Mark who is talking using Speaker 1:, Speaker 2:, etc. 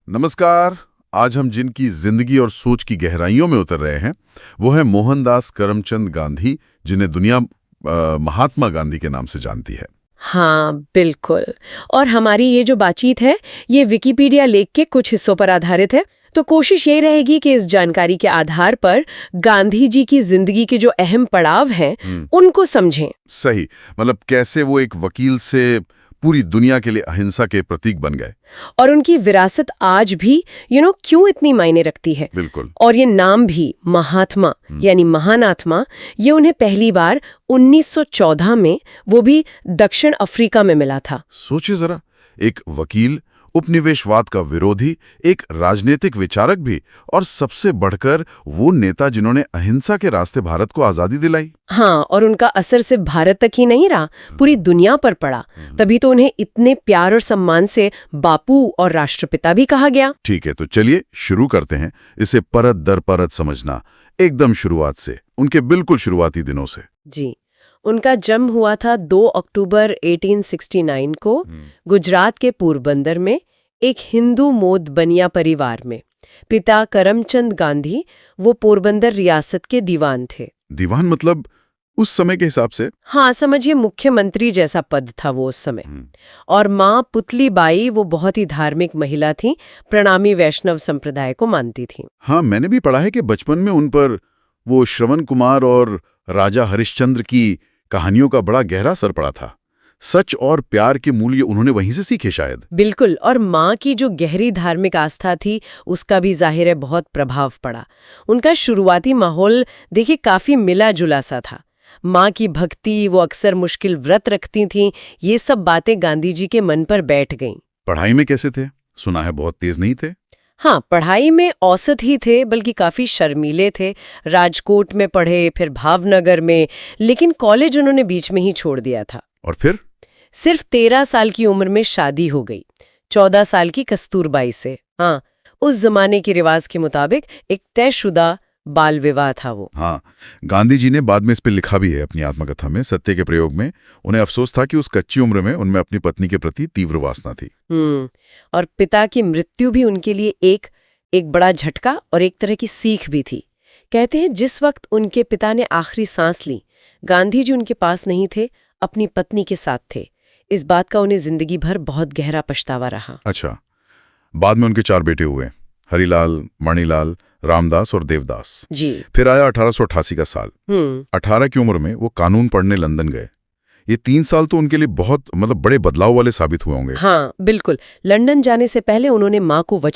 Speaker 1: नमस्कार। आज हम जिनकी जिंदगी और सोच की गहराइयों में उतर रहे हैं वो है मोहनदास करमचंद गांधी, जिन्हें दुनिया महात्मा गांधी के नाम से जानती है।
Speaker 2: हाँ, बिल्कुल। और हमारी ये जो बातचीत है ये विकिपीडिया लेख के कुछ हिस्सों पर आधारित है, तो कोशिश ये रहेगी कि इस जानकारी के आधार पर गांधी जी की जिंदगी के जो अहम पड़ाव हैं उनको समझें।
Speaker 1: सही, मतलब कैसे वो एक वकील से पूरी दुनिया के लिए अहिंसा के प्रतीक बन गए।
Speaker 2: और उनकी विरासत आज भी क्यों इतनी मायने रखती है।
Speaker 1: बिल्कुल।
Speaker 2: और ये नाम भी महात्मा यानी महान आत्मा, ये उन्हें पहली बार 1914 में, वो भी दक्षिण अफ्रीका में मिला था।
Speaker 1: सोचिए जरा, एक वकील, उपनिवेशवाद का विरोधी, एक राजनीतिक विचारक भी, और सबसे बढ़कर वो नेता जिन्होंने अहिंसा के रास्ते भारत को आजादी दिलाई।
Speaker 2: हाँ, और उनका असर सिर्फ भारत तक ही नहीं रहा, पूरी दुनिया पर पड़ा। तभी तो उन्हें इतने प्यार और सम्मान से बापू और राष्ट्रपिता भी कहा गया।
Speaker 1: ठीक है, तो चलिए शुरू करते हैं इसे परत दर परत समझना, एकदम शुरुआत से, उनके बिल्कुल शुरुआती दिनों से।
Speaker 2: जी, उनका जन्म हुआ था 2 अक्टूबर 1869 को गुजरात के पोरबंदर में एक हिंदू मोद बनिया परिवार में। पिता करमचंद गांधी वो पोरबंदर रियासत के दीवान थे।
Speaker 1: दीवान मतलब उस समय के हिसाब से?
Speaker 2: हाँ, समझिए मुख्यमंत्री जैसा पद था वो उस समय। और माँ पुतली बाई वो बहुत ही धार्मिक महिला थी, प्रणामी वैष्णव संप्रदाय को मानती थी।
Speaker 1: हाँ, मैंने भी पढ़ा है कि बचपन में उन पर वो श्रवण कुमार और राजा हरिश्चंद्र की कहानियों का बड़ा गहरा असर पड़ा था। सच और प्यार के मूल्य उन्होंने वहीं से सीखे शायद।
Speaker 2: बिल्कुल, और माँ की जो गहरी धार्मिक आस्था थी उसका भी जाहिर है बहुत प्रभाव पड़ा। उनका शुरुआती माहौल देखिए काफी मिला जुला सा था। माँ की भक्ति, वो अक्सर मुश्किल व्रत रखती थीं, ये सब बातें गांधी जी के मन पर बैठ गईं।
Speaker 1: पढ़ाई में कैसे थे? सुना है बहुत तेज नहीं थे।
Speaker 2: हाँ, पढ़ाई में औसत ही थे, बल्कि काफी शर्मीले थे। राजकोट में पढ़े, फिर भावनगर में, लेकिन कॉलेज उन्होंने बीच में ही छोड़ दिया था।
Speaker 1: और फिर
Speaker 2: सिर्फ 13 साल की उम्र में शादी हो गई, 14 साल की कस्तूरबाई से। हाँ, उस जमाने के रिवाज के मुताबिक एक तयशुदा बाल विवाह था वो।
Speaker 1: हाँ, गांधी जी ने बाद में इस पे लिखा भी है अपनी आत्मकथा में, सत्य के प्रयोग में। उन्हें अफसोस था कि उस कच्ची उम्र में उनमें अपनी पत्नी के प्रति तीव्र वासना थी।
Speaker 2: और पिता की मृत्यु भी उनके लिए एक बड़ा झटका और एक तरह की सीख भी थी। कहते हैं जिस वक्त उनके पिता ने आखिरी सांस ली, गांधी जी उनके पास नहीं थे, अपनी पत्नी के साथ थे। इस बात का उन्हें जिंदगी भर बहुत गहरा पछतावा रहा।
Speaker 1: अच्छा, बाद में उनके 4 बेटे हुए, हरिलाल, मणिलाल, रामदास और देवदास।
Speaker 2: जी।
Speaker 1: फिर आया 1888 का साल। 18 की उम्र में वो कानून पढ़ने लंदन गए। ये 3 साल तो उनके लिए बहुत बड़े बदलाव वाले साबित हुए होंगे।
Speaker 2: हाँ, बिल्कुल। लंदन जाने से पहले उन्होंने माँ को वचन